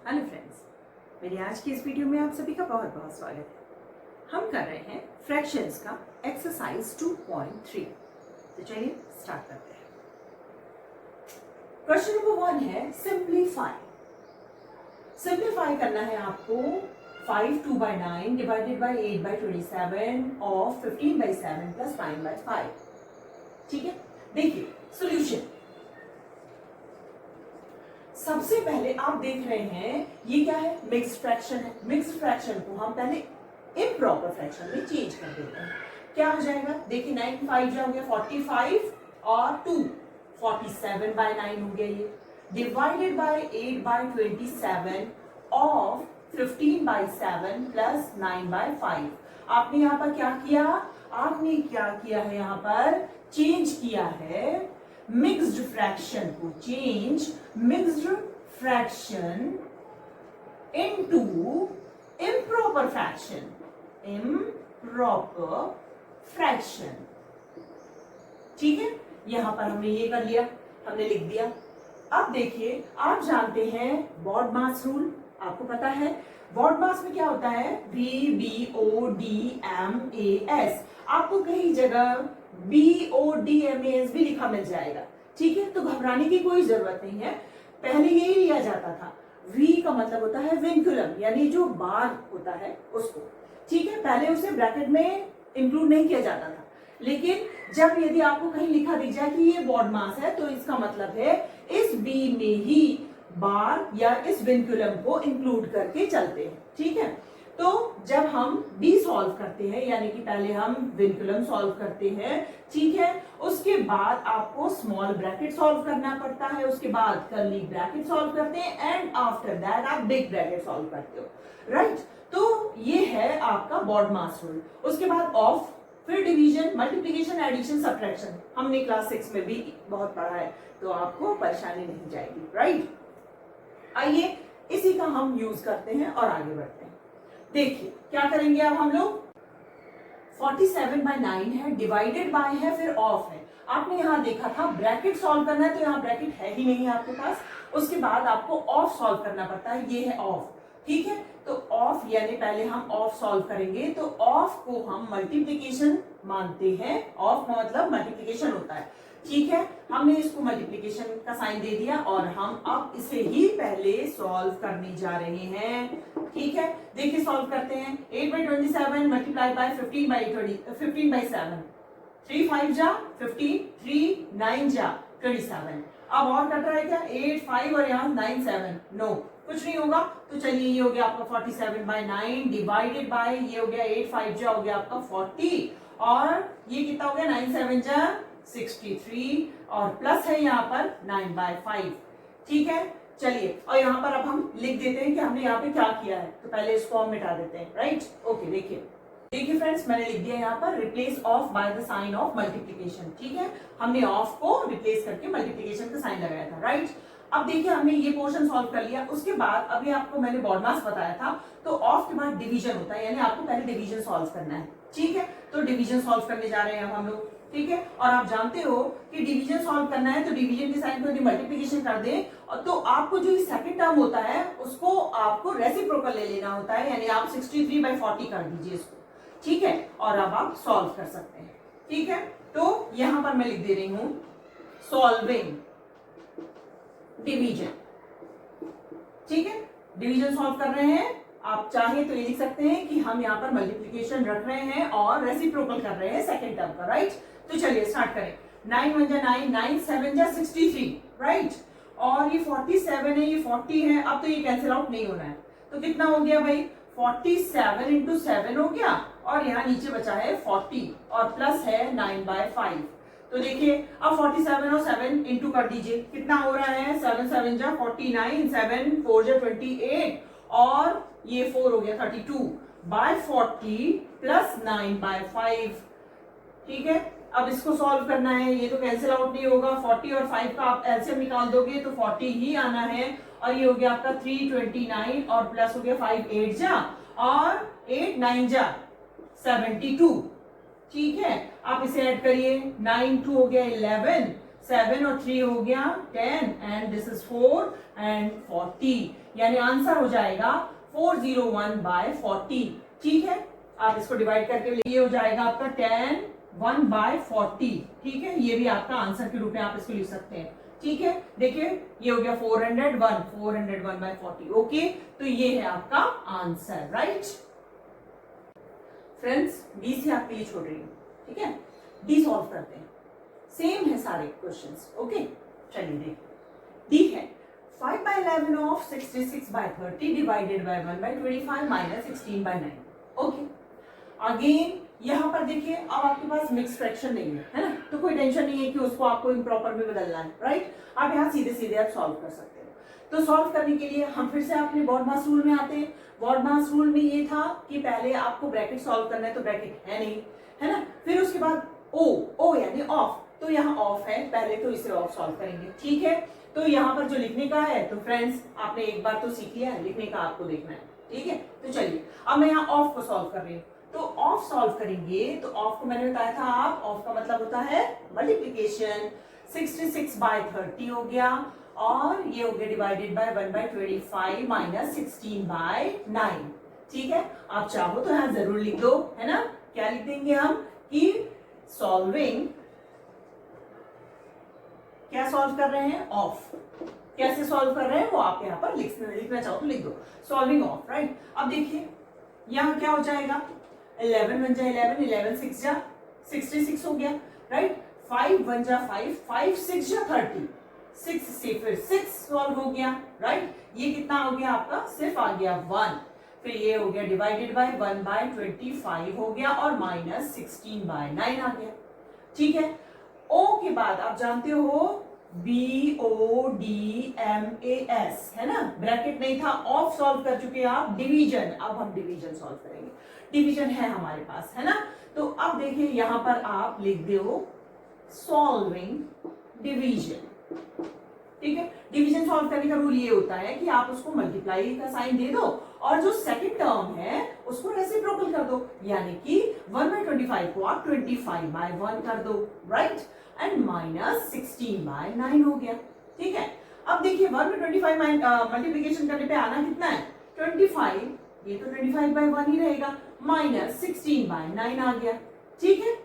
Hello friends, मेरी आज की इस वीडियो में आप सभी का बहुत बहुत स्वागत है। हम कर रहे हैं फ्रैक्शंस का एक्सरसाइज 2.3। तो चलिए स्टार्ट करते हैं। क्वेश्चन नंबर 1 है सिंप्लीफाई। सिंप्लीफाई करना है आपको 5 2/9 डिवाइडेड बाय 8/27 ऑफ 15/7 प्लस 9/5। ठीक है, देखिए सॉल्यूशन। सबसे पहले आप देख रहे हैं ये क्या है, मिक्स्ड फ्रैक्शन है। मिक्स्ड फ्रैक्शन को हम पहले इम्प्रॉपर फ्रैक्शन में चेंज कर देते हैं। क्या हो जाएगा, देखिए 9 5 हो गया 45 और 2 47/9 हो गया। ये डिवाइडेड बाय 8/27 ऑफ 15/7 प्लस 9/5। आपने यहाँ पर क्या किया, आपने क्या किया है, यहाँ पर चेंज किया है मिक्स्ड फ्रैक्शन को, change mixed fraction into improper fraction, improper fraction. ठीक है, यहां पर हमने ये कर लिया, हमने लिख दिया। अब देखिए, आप जानते हैं बॉड मास रूल, आपको पता है बॉड मास में क्या होता है, VBODMAS। आपको कई जगह BODMAS भी लिखा मिल जाएगा। ठीक है, तो घबराने की कोई जरूरत नहीं है। पहले यही लिया जाता था। V का मतलब होता है विंकुलम, यानी जो बार होता है उसको। ठीक है, पहले उसे ब्रैकेट में इंक्लूड नहीं किया जाता था, लेकिन जब यदि आपको कहीं लिखा दिख जाए कि ये बॉड मास है, तो इसका मतलब है इस B में ही बार या इस विंकुलम को इंक्लूड करके चलते हैं। ठीक है, तो जब हम B सॉल्व करते हैं, यानी कि पहले हम विंकुलम सॉल्व करते हैं, ठीक है, उसके बाद आपको स्मॉल ब्रैकेट सॉल्व करना पड़ता है, उसके बाद कर्ली ब्रैकेट सॉल्व करते हैं, एंड आफ्टर दैट आप बिग ब्रैकेट सॉल्व करते हो, राइट। तो ये है आपका बॉड मास रूल। उसके बाद ऑफ, फिर डिवीजन, मल्टीप्लिकेशन, एडिशन, सब्ट्रैक्शन। हमने क्लास 6 में भी बहुत पढ़ा है, तो आपको परेशानी नहीं जाएगी, राइट। आइए इसी का हम यूज करते हैं और आगे बढ़ते हैं। देखिए क्या करेंगे अब हम लोग, 47/9 है, डिवाइडेड बाय है, फिर ऑफ है। आपने यहां देखा था ब्रैकेट सॉल्व करना है, तो यहां ब्रैकेट है ही नहीं है आपके पास। उसके बाद आपको ऑफ सॉल्व करना पड़ता है, ये है ऑफ। ठीक है, तो ऑफ यानी पहले हम ऑफ सॉल्व करेंगे, तो ऑफ को हम मल्टीप्लीकेशन मानते हैं। ऑफ का मतलब मल्टीप्लीकेशन होता है। ठीक है, हमने इसको मल्टीप्लीकेशन का साइन दे दिया और हम अब इसे ही पहले सॉल्व करने जा रहे हैं। ठीक है, देखिए सॉल्व करते हैं। 8/27 मल्टीप्लाई बाय 15/7, 3 5 जा 15, 3 9 जा 27। अब और कट रहा है क्या, 8 5 और यहाँ 9 7, नो कुछ नहीं होगा। तो चलिए ये हो गया आपका 47/9 डिवाइडेड बाय, ये हो गया 8 5 जा हो गया आपका 40, और ये कितना हो गया 9 7 जा 63, और प्लस है यहाँ पर 9/5। ठीक है, चलिए, और यहाँ पर अब हम लिख देते हैं कि हमने यहाँ पे क्या किया है। तो पहले इसको हम मिटा देते हैं, राइट। ओके, देखिए फ्रेंड्स, मैंने लिख दिया यहाँ पर replace of by the sign of multiplication. ठीक है, हमने ऑफ को रिप्लेस करके मल्टीप्लीकेशन का साइन लगाया था, राइट। अब देखिए हमने ये पोर्शन सॉल्व कर लिया। उसके बाद अभी आपको मैंने बॉड मास बताया था, तो ऑफ के बाद डिवीजन होता है, यानी आपको पहले डिवीजन सॉल्व करना है। ठीक है, तो डिवीजन सॉल्व करने जा रहे हैं अब हम लोग। ठीक है, और आप जानते हो कि डिवीजन सॉल्व करना है तो डिवीजन के साइन को यदि मल्टीप्लिकेशन कर दें, तो आपको जो सेकंड टर्म होता है उसको आपको रेसिप्रोकल ले लेना होता है, यानी आप 63/40 कर दीजिए इसको। ठीक है, और अब आप सॉल्व कर सकते हैं। ठीक है, तो यहां पर मैं लिख दे रही हूं सॉल्विंग डिवीजन। ठीक है, डिवीजन सॉल्व कर रहे हैं। आप चाहे तो ये लिख सकते हैं कि हम यहाँ पर मल्टीप्लिकेशन रख रहे हैं और रेसिप्रोकल कर रहे हैं सेकंड टर्म का, राइट। तो चलिए स्टार्ट करें। 9 1 जा 9, 9 7 जा 63, राइट। और ये 47 है, ये 40 है। अब तो ये कैंसिल आउट नहीं होना है, तो कितना हो गया भाई, 47 इंटू 7 हो गया, और यहाँ नीचे बचा है 40, और प्लस है 9/5। तो देखिए अब 47 और 7 इंटू कर दीजिए, कितना हो रहा है, 7 7 जा 49, 7 4 जा 28, और ये 4 हो गया 32/40 प्लस 9/5। ठीक है, अब इसको सॉल्व करना है, ये तो कैंसिल आउट नहीं होगा। 40 और 5 का आप एलसीएम निकाल दोगे तो 40 ही आना है, और ये हो गया आपका 329, और प्लस हो गया 5 8 जा, और 8 9 जा 72। ठीक है, आप इसे ऐड करिए, 9 2 हो गया 11, 7 और 3 हो गया 10 एंड दिस इज 4 एंड 40, यानी आंसर हो जाएगा 401/40। ठीक है, आप इसको डिवाइड करके ये हो जाएगा आपका 10 1/40। ठीक है, ये भी आपका आंसर के रूप में आप इसको लिख सकते हैं। ठीक है, देखिए ये हो गया 401/40। ओके, तो ये है आपका आंसर, राइट फ्रेंड्स। डी से आपके लिए छोड़ रही हूँ, ठीक है। डी सॉल्व करते हैं, सेम है सारे क्वेश्चंस। ओके, चलिए देखिए डी है 5/11 of 66/30 divided by 1/25 minus 16/9। Okay, again यहाँ पर देखिए अब आपके पास मिक्स फ्रैक्शन नहीं है ना, तो कोई टेंशन नहीं है कि उसको आपको इम्प्रॉपर में बदलना है, राइट। आप यहाँ सीधे सीधे आप सॉल्व कर सकते हो। तो सॉल्व करने के लिए हम फिर से अपने बॉडमास रूल में आते हैं। बॉडमास रूल में ये था कि पहले आपको ब्रैकेट सॉल्व करना है, तो ब्रैकेट है नहीं, है ना। फिर उसके बाद ओ यानी ऑफ, तो यहाँ ऑफ है, पहले तो इसे ऑफ सॉल्व करेंगे। ठीक है, तो यहाँ पर जो लिखने का है, तो फ्रेंड्स आपने एक बार तो सीख लिया है, लिखने का आपको देखना है। ठीक है, तो चलिए अब मैं यहाँ ऑफ को सॉल्व कर रही हूँ। तो ऑफ सॉल्व करेंगे, तो ऑफ को मैंने बताया था, आप ऑफ का मतलब होता है मल्टीप्लीकेशन। 66/30 हो गया और ये हो गया डिवाइडेड बाय 1/25 माइनस 16/9। ठीक है, आप चाहो तो यहाँ जरूर लिख दो, है ना। क्या लिख देंगे हम कि सॉल्विंग, क्या सॉल्व कर रहे हैं, ऑफ। कैसे सॉल्व कर रहे हैं वो आप यहाँ पर लिखना चाहो तो लिख दो, सॉल्विंग ऑफ, राइट। अब देखिए यहाँ क्या हो जाएगा, 11 1 जा 11, 11 6 जा 66 हो गया, राइट। 5 1 जा 5, 5 6 जा 30, 6 से फिर 6 सॉल्व हो गया, राइट। ये कितना हो गया आपका, सिर्फ आ गया 1। फिर ये हो गया डिवाइडेड बाय 1/25 हो गया और माइनस 16/9 आ गया। ठीक है, ओ के बाद आप जानते हो BODMAS, है ना, ब्रैकेट नहीं था, ऑफ सॉल्व कर चुके आप, डिवीजन। अब हम डिवीजन सॉल्व करेंगे, डिवीजन है हमारे पास, है ना। तो अब देखिए यहां पर आप लिख दो सॉल्विंग डिवीजन। ठीक है, डिवीजन सॉल्व करने का रूल ये होता है कि आप उसको मल्टीप्लाई का साइन दे दो और जो सेकंड टर्म है उसको रेसिप्रोकल कर दो, यानी कि 1/25 को आप 25/1 कर दो, राइट, एंड माइनस 16/9 हो गया। ठीक है, अब देखिए 1/25 मल्टीप्लीकेशन करने पे आना कितना है, 25, ये तो 25/1 ही रहेगा, माइनस 16/9 आ गया। ठीक है,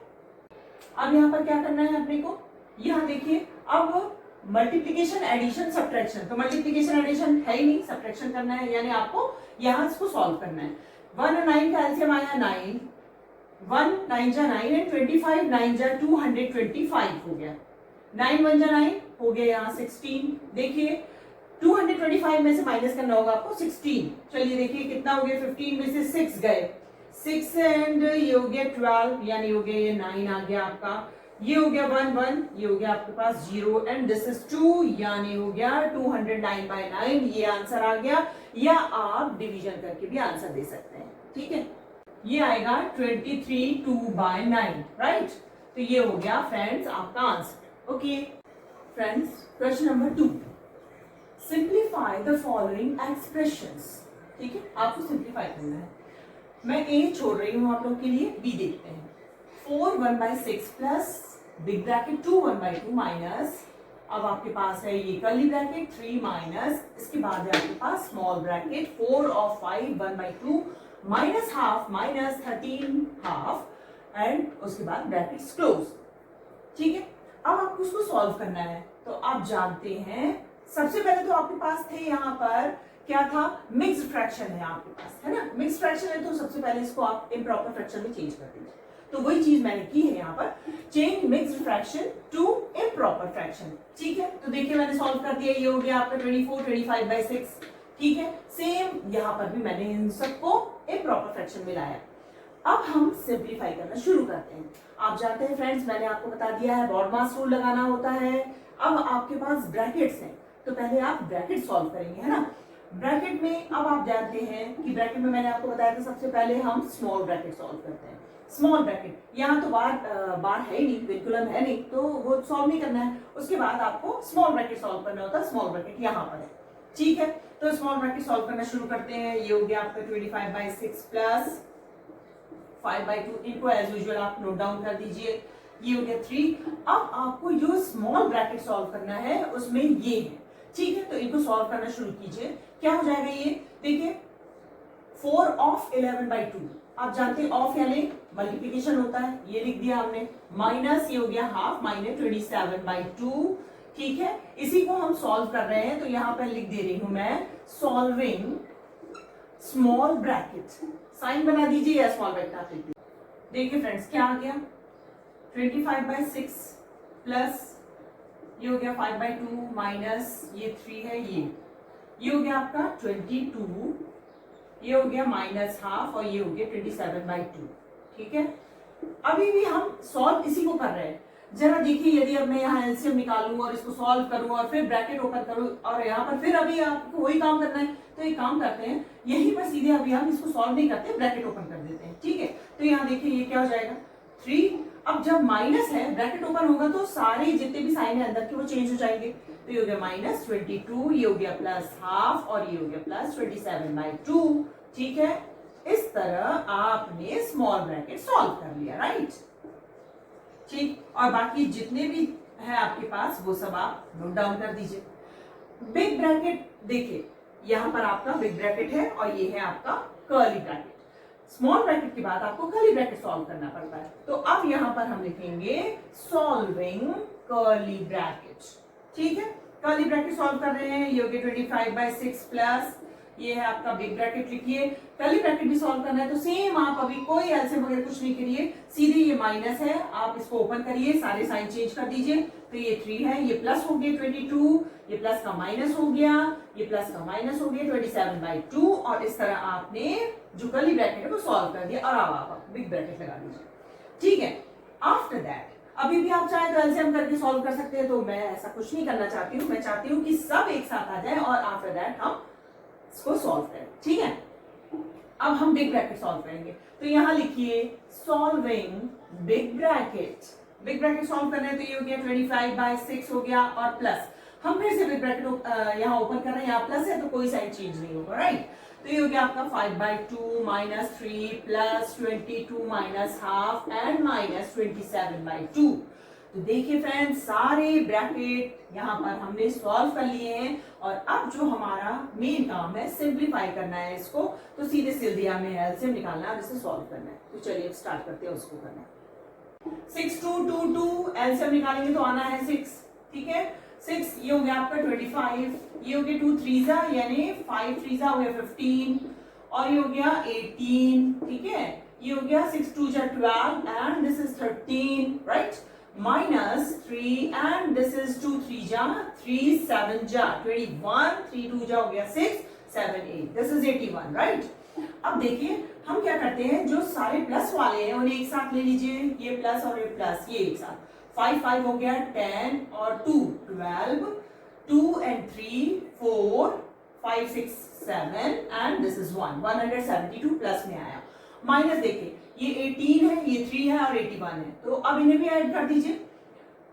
अब यहाँ पर क्या करना है अपने को, यहाँ देखिए अब मल्टीप्लीकेशन एडिशन सब्ट्रैक्शन, तो मल्टीप्लीकेशन एडिशन है ही नहीं, सब्ट्रैक्शन करना है, यानी आपको यहाँ इसको सॉल्व करना है। 1 और 9 का एलसीएम आया 9, 1 9 जा 9 एंड 25 9 जा 225 हो गया, 9 1 जा 9 हो गया यहाँ 16। देखिए 225 में से माइनस करना होगा आपको 16, चलिए देखिए कितना हो गया, 15 में से 6 गए, 6 एंड ये हो गया 12, यानी हो गया ये 9 आ गया आपका, ये हो गया 1 1, ये हो गया आपके पास 0 एंड दिस इज 2, यानी हो गया 209/9, ये आंसर आ गया। या आप डिवीजन करके भी आंसर दे सकते हैं। ठीक है, ये आएगा 23/2/9, राइट। तो ये हो गया फ्रेंड्स आपका answer. Okay friends, question number 2, simplify the following expressions. ठीक है, आपको सिंप्लीफाई करना है। मैं ए छोड़ रही हूं आप लोग के लिए, बी देखते हैं। 4 1/6 प्लस बिग ब्रैकेट 2 1/2 माइनस, अब आपके पास है ये कर्ली ब्रैकेट 3 माइनस, इसके बाद है आपके पास स्मॉल ब्रैकेट 4 और 5 1/2 minus half minus 13 half and उसके बाद ब्रैकेट्स क्लोज। ठीक है, अब आपको उसको सॉल्व करना है। तो आप जानते हैं सबसे पहले तो आपके पास थे यहाँ पर क्या था, मिक्स्ड फ्रैक्शन है आपके पास, है ना। मिक्स्ड फ्रैक्शन है तो सबसे पहले इसको आप इम्प्रॉपर फ्रैक्शन में चेंज कर दीजिए। तो वही चीज मैंने की है यहाँ पर, change mixed fraction to improper fraction. ठीक है, तो देखिए मैंने सॉल्व कर दिया, ये हो गया आपका 24 25/6। ठीक है, सेम यहाँ पर भी मैंने इन सबको इम्प्रॉपर फ्रैक्शन में लाया। अब हम सिंप्लीफाई करना शुरू करते हैं। आप जानते हैं फ्रेंड्स, मैंने आपको बता दिया है बॉडमास रूल लगाना होता है। अब आपके पास ब्रैकेट्स हैं, तो पहले आप ब्रैकेट सॉल्व करेंगे, है ना। ब्रैकेट में अब आप जानते हैं कि ब्रैकेट में मैंने आपको बताया था सबसे पहले हम स्मॉल ब्रैकेट सॉल्व करते हैं। स्मॉल ब्रैकेट, यहाँ तो बार है ही नहीं, बिल्कुल है नहीं, तो वो सॉल्व नहीं करना है। उसके बाद आपको स्मॉल ब्रैकेट सॉल्व करना होता है, स्मॉल ब्रैकेट यहाँ पर है। ठीक है, तो स्मॉल ब्रैकेट सॉल्व करना शुरू करते हैं। ये हो गया आपका 25/6 प्लस 5/2, इनको एज यूजुअल आप नोट डाउन कर दीजिए। ये हो गया 3। अब आपको जो स्मॉल ब्रैकेट सॉल्व करना है उसमें ये है, ठीक है। तो इनको सॉल्व करना शुरू कीजिए। क्या हो जाएगा ये, देखिए 4 ऑफ 11/2, आप जानते हैं ऑफ यानी मल्टीप्लीकेशन होता है, ये लिख दिया हमने, माइनस ये हो गया हाफ माइनस 27/2, ठीक है। इसी को हम सॉल्व कर रहे हैं, तो यहां पर लिख दे रही हूं मैं सॉल्विंग स्मॉल ब्रैकेट, साइन बना दीजिए या स्मॉल ब्रैकेट आप लिख दीजिए। देखिए फ्रेंड्स क्या आ गया, 25/6 प्लस ये हो गया 5/2 माइनस ये 3 है, ये हो गया आपका 22, ये हो गया माइनस हाफ और ये हो गया 27/2, ठीक है। अभी भी हम सॉल्व इसी को कर रहे हैं। जरा देखिए, यदि अब मैं यहाँ एलसीएम निकालूं और इसको सॉल्व करूं और फिर ब्रैकेट ओपन करूं और यहाँ पर फिर अभी आपको वही काम करना है, तो एक काम करते हैं, यही पर सीधे अभी हम इसको सॉल्व नहीं करते, ब्रैकेट ओपन कर देते हैं, ठीक है। तो यहाँ देखिए ये क्या हो जाएगा 3। अब जब माइनस है ब्रैकेट ओपन होगा तो सारे जितने भी साइन है अंदर के वो चेंज हो जाएंगे। तो ये हो गया माइनस 22, ये हो गया प्लस हाफ और ये हो गया प्लस 27/2, ठीक है। इस तरह आपने स्मॉल ब्रैकेट सॉल्व कर लिया, राइट, ठीक। और बाकी जितने भी है आपके पास वो सब आप नोट डाउन कर दीजिए। बिग ब्रैकेट देखिए, यहां पर आपका बिग ब्रैकेट है और ये है आपका कर्ली ब्रैकेट। स्मॉल ब्रैकेट के बाद आपको कर्ली ब्रैकेट सॉल्व करना पड़ता है, तो अब यहां पर हम लिखेंगे सॉल्विंग कर्ली ब्रैकेट, ठीक है। कर्ली ब्रैकेट सॉल्व कर रहे हैं, ये हो गया 25/6 प्लस ये है आपका बिग ब्रैकेट, लिखिए। कर्ली ब्रैकेट भी सॉल्व करना है तो सेम आप अभी कोई एलसीएम वगैरह कुछ नहीं करिए, सीधे ये माइनस है, आप इसको ओपन करिए, सारे साइन चेंज कर दीजिए। तो ये 3 है, ये प्लस हो गया 22, ये प्लस का माइनस हो गया, ये प्लस का माइनस हो गया 27/2, और इस तरह आपने जो कर्ली ब्रैकेट है वो सॉल्व कर दिया। और अब आप बिग ब्रैकेट लगा दीजिए, ठीक है। आफ्टर दैट अभी भी आप चाहे तो एलसीएम करके सॉल्व कर सकते हैं, तो मैं ऐसा कुछ नहीं करना चाहती हूँ, मैं चाहती हूँ कि सब एक साथ आ जाए और आफ्टर दैट हम इसको सॉल्व करें, ठीक है। अब हम बिग ब्रैकेट सॉल्व करेंगे, तो यहां लिखिए solving big bracket. Big bracket solve करना है तो ये हो गया 25/6 हो गया और प्लस हम फिर से बिग ब्रैकेट यहां ओपन कर रहे हैं, यहां प्लस है तो कोई साइन चेंज नहीं होगा, राइट। तो ये हो गया आपका 5/2 minus 3 plus 22 minus half and minus 27/2। तो देखिए फ्रेंड्स, सारे ब्रैकेट यहाँ पर हमने सॉल्व कर लिए हैं और अब जो हमारा मेन काम है सिंप्लीफाई करना है इसको, तो सीधे सीधे हमें एलसीएम निकालना है और इसे सॉल्व करना है। तो चलिए स्टार्ट करते हैं उसको करना। 6 2 2 2 एलसीएम निकालेंगे तो आना है 6, ठीक है। 6 ये हो गया आपका 25, ये हो गया 2 3 यानी 5 3 हो गया 15 और ये हो गया 18, ठीक है। ये हो गया 6 2 12 and this is 13, right, minus 3 and this is 2 3 3 7 21, 3 2 हो गया 6 7 8, this is 81, right। अब देखिए हम क्या करते हैं, जो सारे प्लस वाले हैं उन्हें एक साथ ले लीजिए, ये प्लस और ये प्लस, ये एक साथ 5 5 हो गया 10 और 2 12, 2 and 3 4 5 6 7 and this is 172 plus में आया। माइनस देखिए ये 18 है, ये 3 है और 81 है, तो अब इन्हें भी ऐड कर दीजिए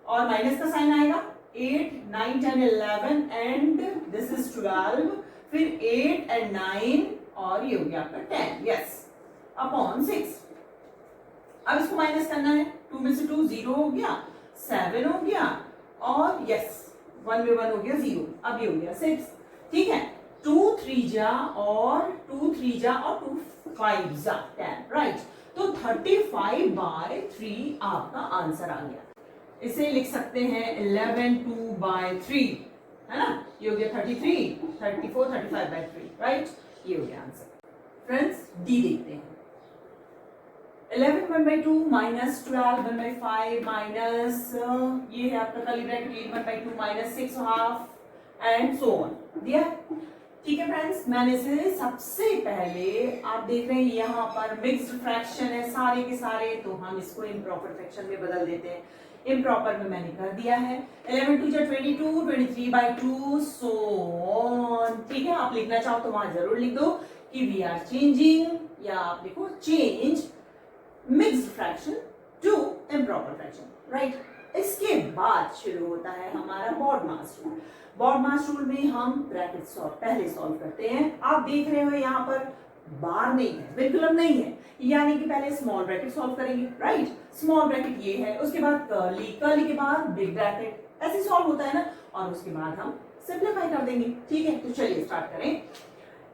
और माइनस का साइन आएगा। 8 9 10 11 एंड दिस इज 12, फिर 8 and 9 और ये हो गया आपका 10, यस, अपॉन 6। अब इसको माइनस करना है, 2 में से 2 0 हो गया, 7 हो गया और यस 1 में 1 हो गया 0, अब ये हो गया 6, ठीक है। 2 3 और 2 3 और 2 5 10, राइट। तो 35/3 आपका आंसर आ गया। इसे लिख सकते हैं 11 2/3, है ना, ये हो गया 33 34 35/3, राइट, ये हो गया आंसर। फ्रेंड्स डी देखते हैं, 11 1/2 माइनस 12 1/5 माइनस ये है आपका curly bracket 8 1/2 minus 6 half and so on दिया, ठीक है। फ्रेंड्स मैंने से सबसे पहले आप देख रहे हैं यहाँ पर मिक्स्ड फ्रैक्शन है सारे के सारे, तो हम इसको इम्प्रॉपर फ्रैक्शन में बदल देते हैं। इम्प्रॉपर में मैंने कर दिया है, 11 2 22 23/2 सो ऑन, ठीक है। आप लिखना चाहो तो वहां जरूर लिख दो कि वी आर चेंजिंग, या आप लिखो change mixed fraction to improper fraction, right. इसके बाद शुरू होता है हमारा बॉडमास रूल। बॉडमास रूल में हम ब्रैकेट पहले सॉल्व करते हैं। आप देख रहे हो यहाँ पर बार नहीं है, बिल्कुल नहीं है। यानी कि पहले स्मॉल ब्रैकेट सॉल्व करेंगे, राइट। स्मॉल ब्रैकेट ये है, उसके बाद कर्ली, कर्ली के बाद बिग ब्रैकेट, ऐसे सॉल्व होता है ना, और उसके बाद हम सिंप्लीफाई कर देंगे। ठीक है, तो चलिए स्टार्ट करें।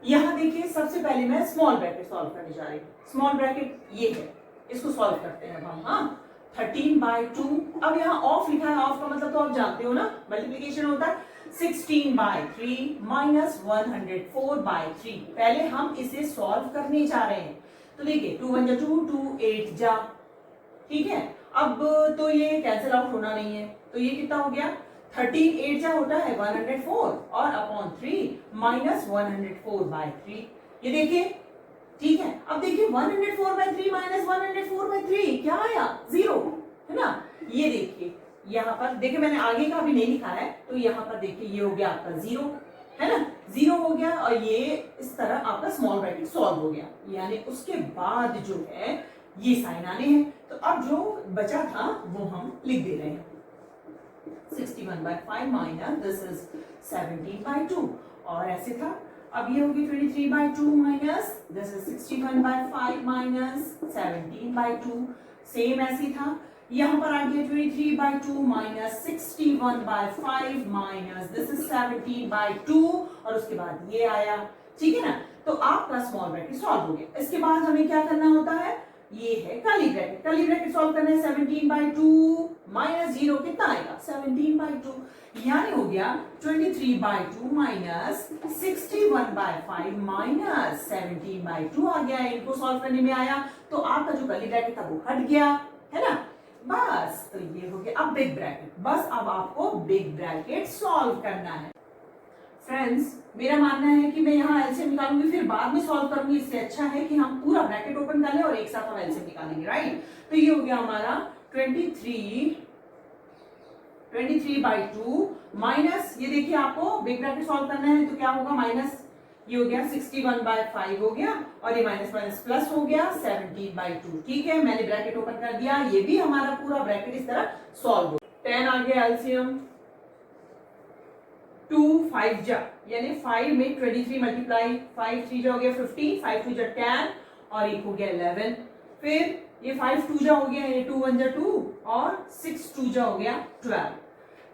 यहाँ देखिए सबसे पहले मैं स्मॉल ब्रैकेट सॉल्व करने जा रही हूँ। स्मॉल ब्रैकेट ये है, इसको सॉल्व करते हैं हम। हाँ, 13/2। अब यहाँ ऑफ लिखा है, ऑफ का मतलब तो आप जानते हो ना, मल्टीप्लीकेशन होता है। 16/3 माइनस 104/3। पहले हम इसे सॉल्व करने जा रहे हैं। तो देखिए 2 1 जा 2, 2 8 जा, ठीक है। अब तो ये कैंसिल आउट होना नहीं है, तो ये कितना हो गया, 13 8 जा होता है 104 और अपॉन 3 माइनस 104/3। ये देखिए, ठीक है। अब देखिए 104/3 माइनस 104/3 क्या आया, 0, है ना। ये देखिए यहाँ पर देखिए, मैंने आगे का भी नहीं लिखा है, तो यहाँ पर देखिए ये हो गया आपका 0, है ना, 0 हो गया। और ये इस तरह आपका स्मॉल ब्रैकेट सॉल्व हो गया। यानी उसके बाद जो है ये साइन आने हैं। तो अब जो बचा था वो हम लिख दे रहे हैं, 61/5 माइनस दिस इज 17/2, और ऐसे था। अब ये होगी 23/2 minus this is 61/5 minus 17/2, same ऐसे था। यहाँ पर आ गया 23/2 माइनस 61/5 माइनस दिस इज 17/2, और उसके बाद ये आया, ठीक है ना। तो आपका स्मॉल ब्रैकेट सॉल्व हो गया। इसके बाद हमें क्या करना होता है, ये है curly bracket. Curly bracket solve करना है, 17/2 माइनस 0 कितना आएगा, 17/2, यानी हो गया 23/2 माइनस 61/5 माइनस 17/2 आ गया। इनको सॉल्व करने में आया, तो आपका जो कर्ली ब्रैकेट था वो हट गया, है ना। बस, तो ये हो गया। अब बिग ब्रैकेट, बस अब आपको बिग ब्रैकेट सॉल्व करना है। फ्रेंड्स, मेरा मानना है कि मैं यहाँ एलसीएम निकालूंगी, फिर बाद में सॉल्व करूंगी। इससे अच्छा है कि हम पूरा ब्रैकेट ओपन कर लें और एक साथ हम एलसीएम निकालेंगे, राइट। तो ये हो गया हमारा 23/2 माइनस, ये देखिए आपको बिग ब्रैकेट सॉल्व करना है, तो क्या होगा, माइनस, ये हो गया 61/5 हो गया, और ये माइनस माइनस प्लस हो गया 17/2। ठीक है, मैंने ब्रैकेट ओपन कर दिया। ये भी हमारा पूरा ब्रैकेट इस तरह सॉल्व हो। 10 आ गया एलसीएम, 2 5 जा, यानी 5 में 23 मल्टीप्लाई, 5 3 जा हो गया 15, 5 2 जा 10, और एक हो गया 11। फिर ये 5 2 जा हो गया, ये 2 1 जा 2, और 6 2 जा हो गया 12,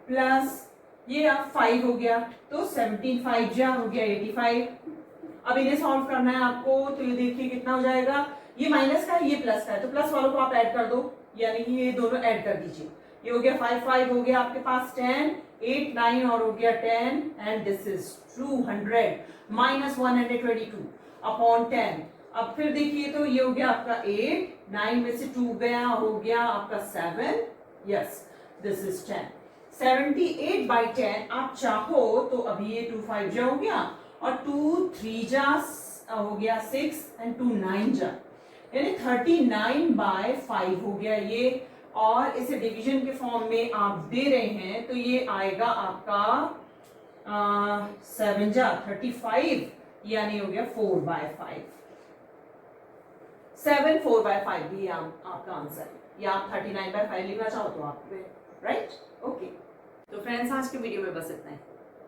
प्लस ये अब 5 हो गया, तो 17 5 जा हो गया 85। अब इन्हें सॉल्व करना है आपको, तो ये देखिए कितना हो जाएगा, ये माइनस का है, ये प्लस का है, तो प्लस वालों को आप ऐड कर दो, यानी कि ये दोनों ऐड कर दीजिए। ये हो गया 5 5 हो गया आपके पास 10, 8 9 और हो गया 10, and this is 200 minus 122 upon 10। अब फिर देखिए, तो ये हो गया आपका 8, 9 में से 2 गया, हो गया आपका 7, यस दिस इज 10। 78/10 आप चाहो तो अभी ये 2 5 जा हो गया, और 2 3 जा हो गया 6, एंड 2 9 जा, यानी 39/5 हो गया ये। और इसे डिवीजन के फॉर्म में आप दे रहे हैं, तो ये आएगा आपका 7 जा 35, यानी हो गया 4/5। 7 4/5 भी आपका आंसर है, या आप 39/5 लिखना चाहो तो आप, राइट, ओके। तो फ्रेंड्स, आज के वीडियो में बस इतना ही।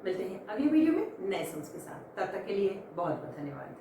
मिलते हैं अगली वीडियो में नए सम्स के साथ। तब तक के लिए बहुत बहुत धन्यवाद।